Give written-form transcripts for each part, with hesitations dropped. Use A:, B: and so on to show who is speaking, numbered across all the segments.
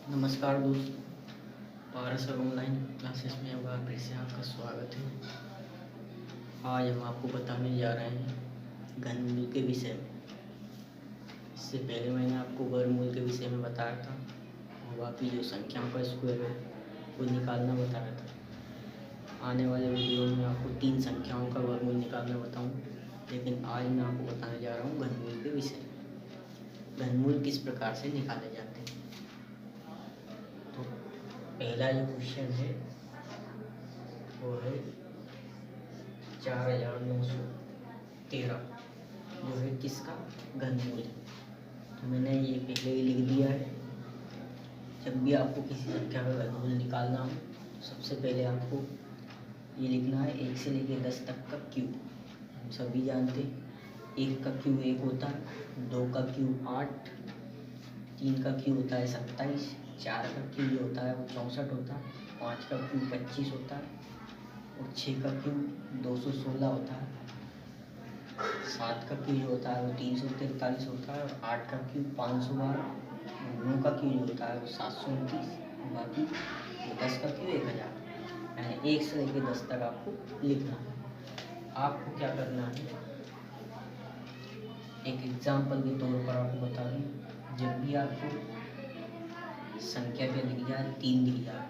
A: नमस्कार दोस्तों, पारस online classes में होगा फिर से आपका स्वागत है। आज हम आपको बताने जा रहे हैं घनमूल के विषय में। इससे पहले मैंने आपको वर्गमूल के विषय में बताया था और बाकी जो संख्याओं का स्क्वायर है वो निकालना बताया था। आने वाले वीडियो में आपको 3 संख्याओं का वर्गमूल निकालना बताऊँ, लेकिन आज मैं आपको बताने जा रहा हूँ घनमूल के विषय में। घनमूल किस प्रकार से निकाले जाते हैं। तो पहला जो क्वेश्चन है वो है 4913 जो है किसका घनमूल है। तो मैंने ये पहले ही लिख दिया है। जब भी आपको किसी संख्या का घनमूल निकालना हो तो सबसे पहले आपको ये लिखना है 1 से लेकर 10 तक का क्यूब। हम सभी जानते हैं 1 का क्यूब 1 होता है, 2 का क्यूब 8, 3 का क्यूब होता है 27, 4 का क्यूब जो होता है वो 64 होता है, 5 का क्यूब 25 होता है और 6 का क्यूब 216 होता है, 7 का क्यूब जो होता है वो 343 होता है और 8 का क्यूब 512, 9 का क्यूब जो होता है वो 729, बाकी 10 का क्यूब 1000। यानी 1 से लेकर 10 तक आपको लिखना है। आपको क्या करना है, एक एग्जाम्पल के तौर पर आपको बता दूँ, जब भी आपको संख्या क्या दिख जाए 3 दिख जाए,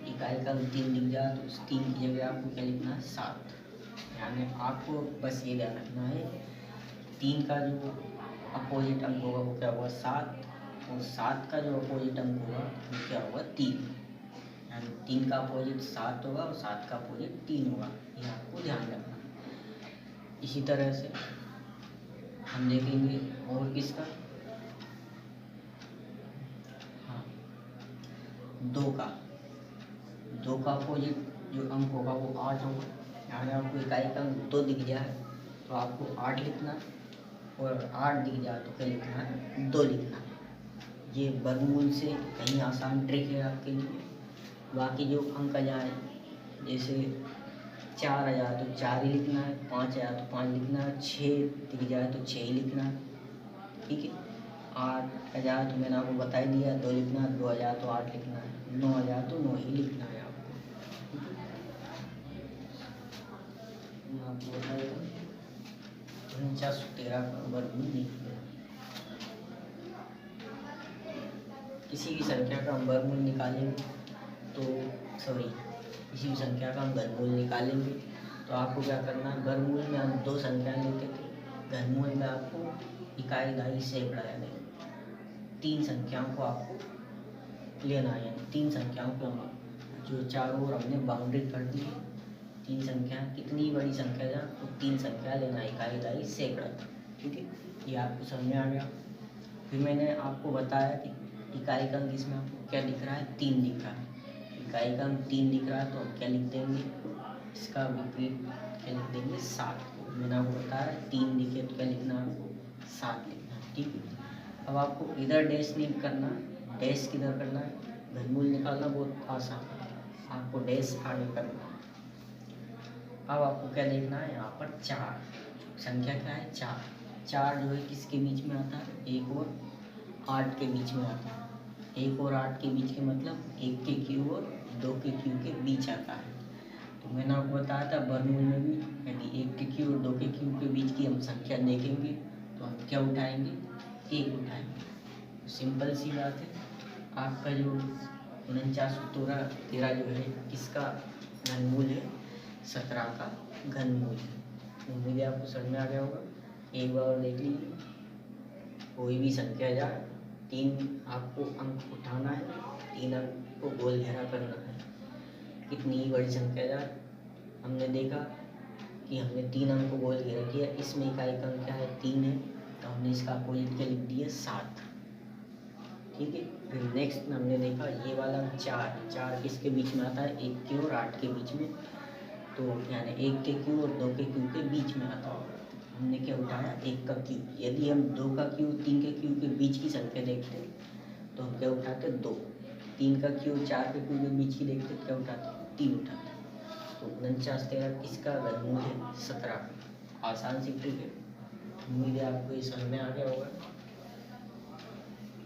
A: इकाई का 3 दिख जाए तो उस 3 की जगह आपको क्या लिखना है 7। यानी आपको बस ये ध्यान रखना है 3 का जो अपोजिट अंक होगा वो क्या होगा 7 और 7 का जो अपोजिट अंक होगा वो क्या होगा 3। यानी 3 का अपोजिट 7 होगा और 7 का अपोजिट 3 होगा, ये आपको ध्यान रखना है। इसी तरह से हम देखेंगे और किसका, हाँ 2 का अपोजिट जो अंक होगा वो 8 होगा। यानी आपको इकाई का अंक 2 दिख जाए तो आपको 8 लिखना है और 8 दिख जाए तो क्या लिखना है 2 लिखना है। ये वर्गमूल से कहीं आसान ट्रिक है आपके लिए। बाकी जो अंक आ जाए, जैसे 4 आ जाए तो 4 ही लिखना है, 5 आ जाए तो 5 लिखना है, 6 दिख जाए तो 6 ही लिखना है, ठीक है। 8 आ जाए तो मैंने आपको बता ही दिया 2 लिखना है, 2 आ जाए तो 8 लिखना है, 9 आ जाए तो 9 ही लिखना है आपको। मैं आपको बता देता हूँ 4913 का वर्गमूल निकालें। किसी भी संख्या का हम वर्गमूल निकालेंगे तो किसी भी संख्या का हम घनमूल निकालेंगे तो आपको क्या करना है, वर्गमूल में हम 2 संख्या लेते थे, घनमूल में आपको इकाई दहाई सैकड़ा यानी 3 संख्याओं को आपको लेना है। यानी 3 संख्याओं को हम जो चारों ओर हमने बाउंड्री कर दी है, 3 संख्या कितनी बड़ी संख्या जा तो 3 संख्या लेना है, इकाई दहाई सैकड़ा, ठीक है। ये आपको समझ में आ गया। फिर मैंने आपको बताया कि इकाई का अंक इसमें आपको क्या दिख रहा है 3 दिख रहा है। इकाई का अंक 3 दिख रहा है तो हम क्या लिख देंगे, इसका विपरीत क्या लिख देंगे 7। मैंने आपको बताया 3 दिखे तो क्या लिखना है आपको 7 लिखना है, ठीक है। अब आपको इधर डैश नहीं करना, डैश किधर करना है, घनमूल निकालना बहुत आसान है, आपको डैश आगे करना है। अब आपको क्या देखना है, यहाँ पर 4 संख्या क्या है 4, 4 जो है किसके बीच में आता है 1 और 8 के बीच में आता है। 1 और 8 के बीच के मतलब 1 के क्यूब और 2 के क्यूब के बीच आता है। तो मैंने आपको बताया था वर्गमूल में भी यदि 1 के क्यूब और 2 के क्यूब के बीच की हम संख्या देखेंगे तो हम क्या उठाएंगे 1 उठाएंगे। सिंपल सी बात है। आपका जो 4913 जो है किसका घनमूल है 17 का घनमूल है। उम्मीद है आपको समझ में आ गया होगा। एक बार और देख लीजिए, कोई भी संख्या जाए 3 आपको अंक उठाना है, 3 अंक को गोल घेरा करना है। कितनी ही बड़ी संख्या जाए, हमने देखा कि हमने 3 अंक को गोल घेरा किया, इसमें इकाई का अंक क्या है 3 है तो हमने इसका अपोजिट क्या लिख दिया 7, ठीक है। फिर नेक्स्ट हमने देखा ये वाला 4 किसके बीच में आता है 1 के और 8 के बीच में, तो यानी 1 के क्यूब और 2 के क्यूब के बीच में आता होगा। हमने क्या उठाया 1 का क्यूब। यदि हम 2 का क्यूब 3 के क्यूब के बीच की संख्या देखते तो हम क्या उठाते 2, 3 का क्यूब 4 के क्यूब के बीच की देखते क्या उठाते 3 उठाते। तो 4913 किसका घनमूल है 17। आसान सी ट्रिक है, उम्मीद है आपको ये समझ में आ गया होगा।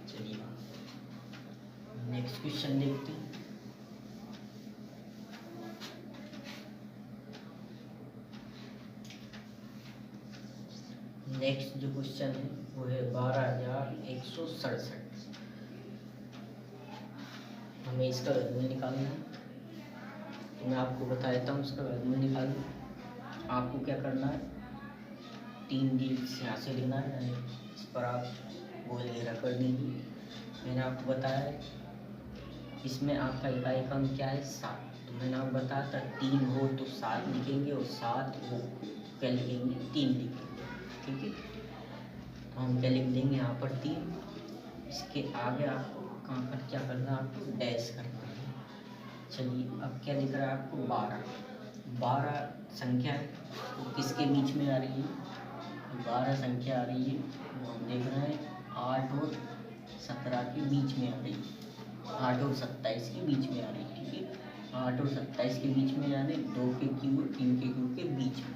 A: चलिए क्वेश्चन देखते हैं। नेक्स्ट जो क्वेश्चन है वो है 12,167। हमें इसका वर्गमूल निकालना है, तो मैं आपको बता देता हूँ इसका वर्गमूल निकालना। आपको क्या करना है, 3 डिजिट्स यहाँ से लेना है, यानी इस पर आप गोल घेरा कर दीजिए। मैंने आपको बताया है इसमें आपका इकाई अंक क्या है, 7। तो मैंने आपको बताया था 3 हो तो 7 लिखेंगे और 7 हो क्या लिखेंगे, 3 लिखेंगे। ठीक है, तो हम क्या लिख देंगे यहाँ पर 3। इसके आगे आपको कहाँ पर क्या करना है, आपको डैश करना है। चलिए अब क्या दिख रहा है आपको, 12 संख्या है वो किसके बीच में आ रही है, 12 संख्या आ रही है वो हम देख रहे हैं 8 और 17 के बीच में आ रही है, 8 और 27 के बीच में आ रही है। ठीक है, 8 और 27 के बीच में, यानी 2 के क्यू और 3 के क्यू के बीच में।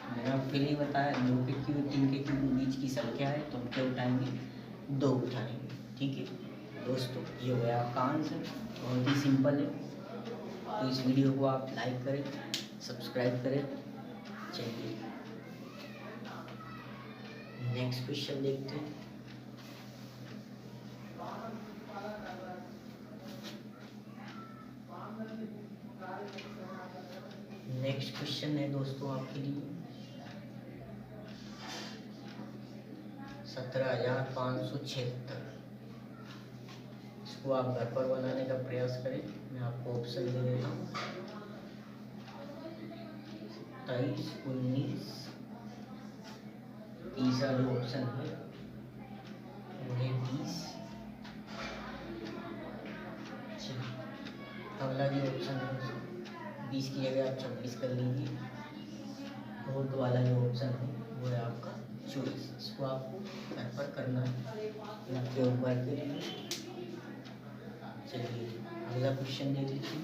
A: मैंने आपको पहले ही बताया 2 के क्यू और 3 के क्यू के बीच की संख्या है, तो हम क्या उठाएंगे, 2 उठाएंगे। ठीक है दोस्तों, ये हो गया आपका आंसर, बहुत ही सिंपल है। तो इस वीडियो को आप लाइक करें, सब्सक्राइब करें। चलिए नेक्स्ट क्वेश्चन देखते हैं। नेक्स्ट क्वेश्चन है दोस्तों आपके लिए 17,576। इसको आप घर पर बनाने का प्रयास करें। मैं आपको ऑप्शन दे देता हूँ, 23, 19। तीसरा जो ऑप्शन है वो है 20। अगला जो ऑप्शन है 20 की जगह आप 26 कर लीजिए। फोर्थ वाला जो ऑप्शन है वो है आपका 24। इसको आपको घर पर करना है आपके होमवर्क के लिए। चलिए अगला क्वेश्चन दे लीजिए।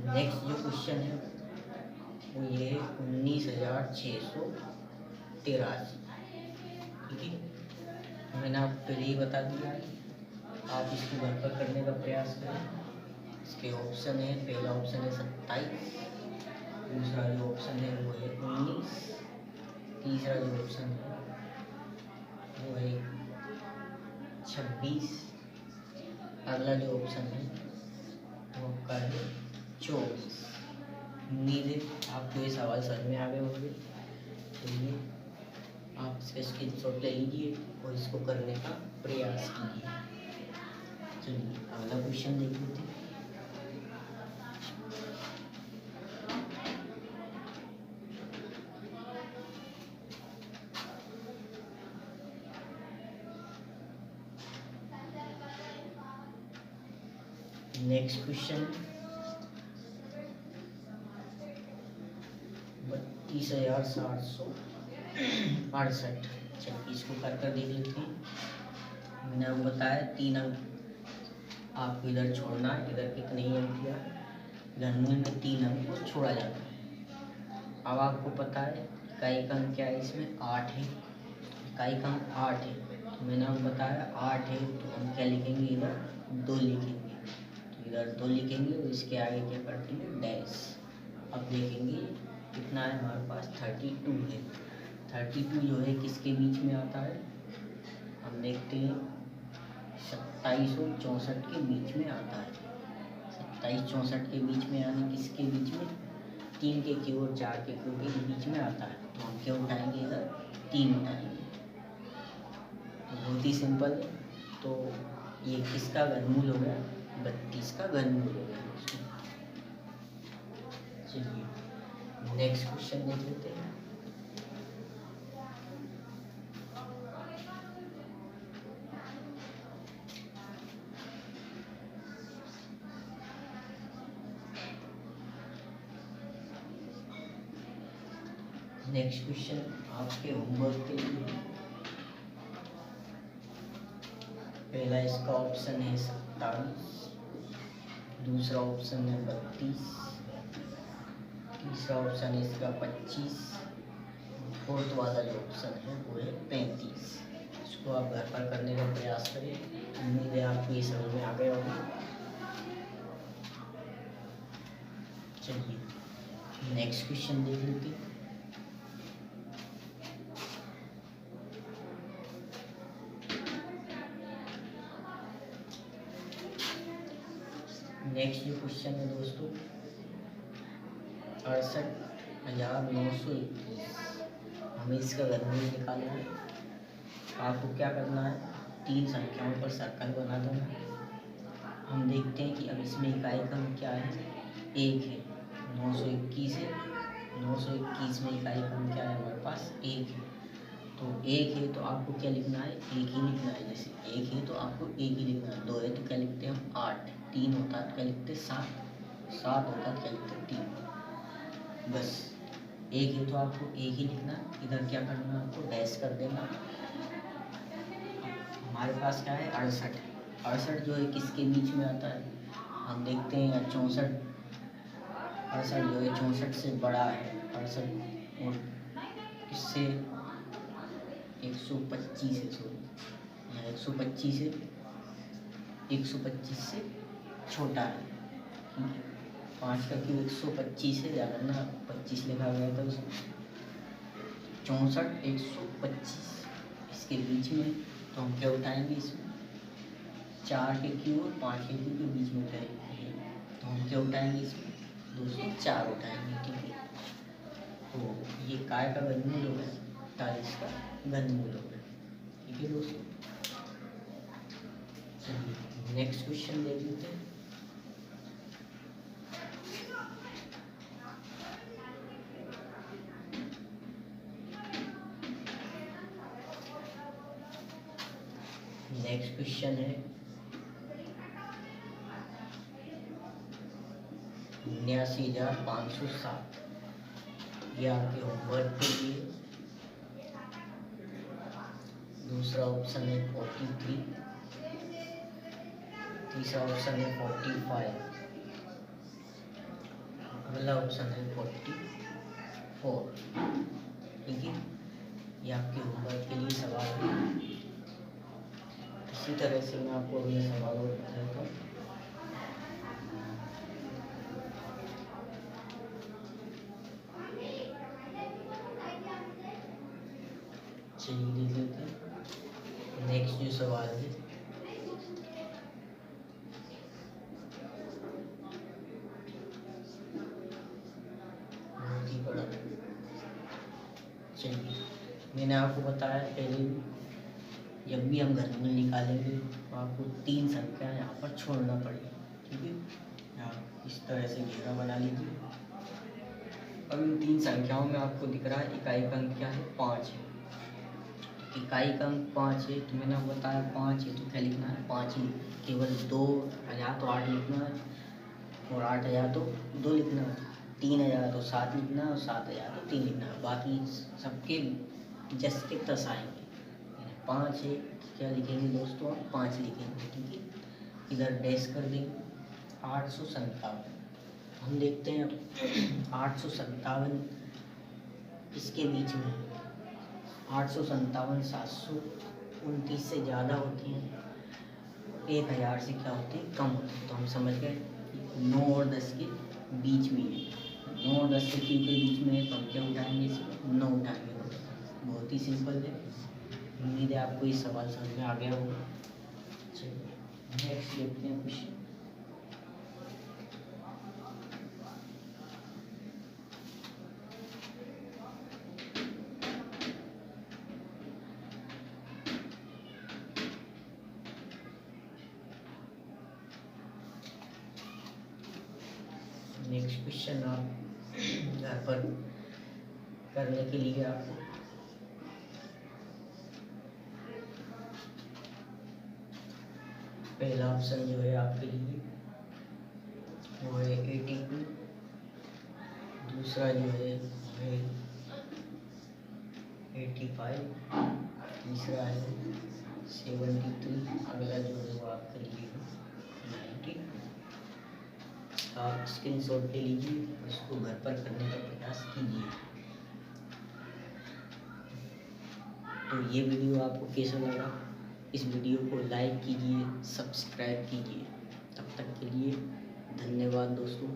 A: नेक्स्ट जो क्वेश्चन है वो ये 19,683। ठीक है, मैंने आपको पहले ही बता दिया है, आप इसको घर पर करने का प्रयास करें। इसके ऑप्शन है, पहला ऑप्शन है 27, दूसरा जो ऑप्शन है वो है 19, तीसरा जो ऑप्शन है वो है 26, अगला जो ऑप्शन है वो आपका है 24। उम्मीद है आपको ये सवाल समझ में आ गए होंगे। चलिए आप इसका स्क्रीनशॉट ले लीजिए और इसको करने का प्रयास कीजिए। चलिए अगला क्वेश्चन देख लेते हैं। Next question 32,768। चलिए इसको कर देख लेते हैं। मैंने आपको बताया 3 अंक आपको इधर छोड़ना है, इधर कितने ही अंक किया, घनमूल में 3 अंक को छोड़ा जाता है। अब आपको पता है इकाई का अंक क्या है, इसमें 8 है, इकाई का अंक 8 है। तो मैंने आपको बताया 8 है तो हम क्या लिखेंगे, इधर 2 लिखेंगे, तो इधर 2 लिखेंगे और इसके आगे क्या करते हैं, डैश। अब देखेंगे कितना है हमारे पास, 32 है। 32 जो है किसके बीच में आता है, हम देखते हैं 27 और 64 के बीच में आता है। 27-64 के बीच में, यानी किसके बीच में, 3 के क्यू और 4 के क्यू के बीच में आता है। तो हम क्या उठाएंगे, इधर 3 उठाएंगे। तो बहुत ही सिंपल है। तो ये किसका घनमूल हो गया, 32 का घनमूल हो गया। चलिए नेक्स्ट क्वेश्चन देख लेते हैं। नेक्स्ट क्वेश्चन आपके होमवर्क के लिए, पहला इसका ऑप्शन है 27, दूसरा ऑप्शन है 32, तीसरा ऑप्शन है इसका 25, फोर्थ वाला जो ऑप्शन है वो है 35। इसको आप घर पर करने का प्रयास करें। उम्मीद है आपको ये समझ में आ गया होगा। चलिए नेक्स्ट क्वेश्चन देख लेते हैं। नेक्स्ट जो क्वेश्चन है दोस्तों 68,921, हमें इसका वर्गमूल निकालना है। आपको क्या करना है, 3 संख्याओं पर सर्कल बना देना है। हम देखते हैं कि अब इसमें इकाई क्रम क्या है, 1 है। 921 है, 921 में इकाई क्रम क्या है हमारे पास, 1 है। तो 1 है तो आपको क्या लिखना है, 1 ही लिखना है। जैसे 1 है तो आपको 1 ही लिखना है। 2 है तो क्या लिखते हैं हम 8, 3 होता है तो क्या लिखते हैं 7, 7 होता है तो क्या लिखते हैं 3। बस 1 है तो आपको 1 ही लिखना है। इधर क्या करना है, आपको डैश कर देना। हमारे पास क्या है 68 है। 68 जो है किसके बीच में आता है, हम देखते हैं 64। 68 जो है 64 से बड़ा है। 68 और इससे 125 है, सॉरी 125 है, 125 से छोटा है। 5 का क्यों 125 है, ध्यान रखना 25 लिखा गया था उसमें। 64 125 इसके बीच में, तो हम क्या उठाएंगे इसमें, 4 के क्यू और 5 के क्यू के बीच में उठाएंगे। तो हम क्या उठाएंगे इसमें दोस्तों, 4 उठाएंगे। ठीक है, तो ये काय का वर्गमूल हो गया, 48 का वर्गमूल हो गया। ठीक है दोस्तों, नेक्स्ट क्वेश्चन देख लेते हैं। नेक्स्ट क्वेश्चन है 79,507। ये आपके होमवर्क के लिए। दूसरा ऑप्शन है 43, तीसरा ऑप्शन है 45, अगला ऑप्शन है 44। ठीक है, ये आपके होमवर्क के लिए सवाल है। इसी तरह से मैं आपको अगले सवाल और बताता हूँ। चलिए देख लेते हैं नेक्स्ट जो सवाल है। बहुत ही बड़ा। चलिए, मैंने आपको बताया पहले भी, जब भी हम घनमूल निकालेंगे तो आपको 3 संख्या यहाँ पर छोड़ना पड़ेगा। ठीक है, आप इस तरह से घेरा बना लीजिए। अब इन 3 संख्याओं में आपको दिख रहा है इकाई का अंक क्या है, 5 है। इकाई का अंक 5 है, तो मैंने आपको बताया 5 है तो क्या लिखना है, 5 ही। केवल 2,000 तो 8 लिखना है, और 8,000 तो 2 लिखना है। 3,000 तो 7 लिखना है, और 7,000 तो 3 लिखना है। बाकी सबके जस के तस आएंगे। 5 है क्या लिखेंगे दोस्तों, आप 5 लिखेंगे। ठीक है, इधर डैश कर देंगे। 857, हम देखते हैं 857 इसके बीच में 857 729 से ज़्यादा होती हैं, 1,000 से क्या होती है, कम होती है। तो हम समझ गए 9 और 10 के बीच में है। 9 और 10 के बीच में है तो हम क्या उठाएंगे, इसमें 9 उठाएंगे। बहुत ही सिंपल है। उम्मीद है आपको ये सवाल समझ में आ गया होगा। चलिए नेक्स्ट देखते हैं क्वेश्चन। नेक्स्ट क्वेश्चन आप घर पर करने के लिए आपको पहला ऑप्शन जो है आपके लिए वो है 82, दूसरा जो है 85, तीसरा है 73, अगला जो है वो आपके लिए 90। आप स्क्रीनशॉट ले लीजिए, इसको घर पर करने का प्रयास कीजिए। तो ये वीडियो आपको कैसा लगा, इस वीडियो को लाइक कीजिए, सब्सक्राइब कीजिए। तब तक के लिए धन्यवाद दोस्तों।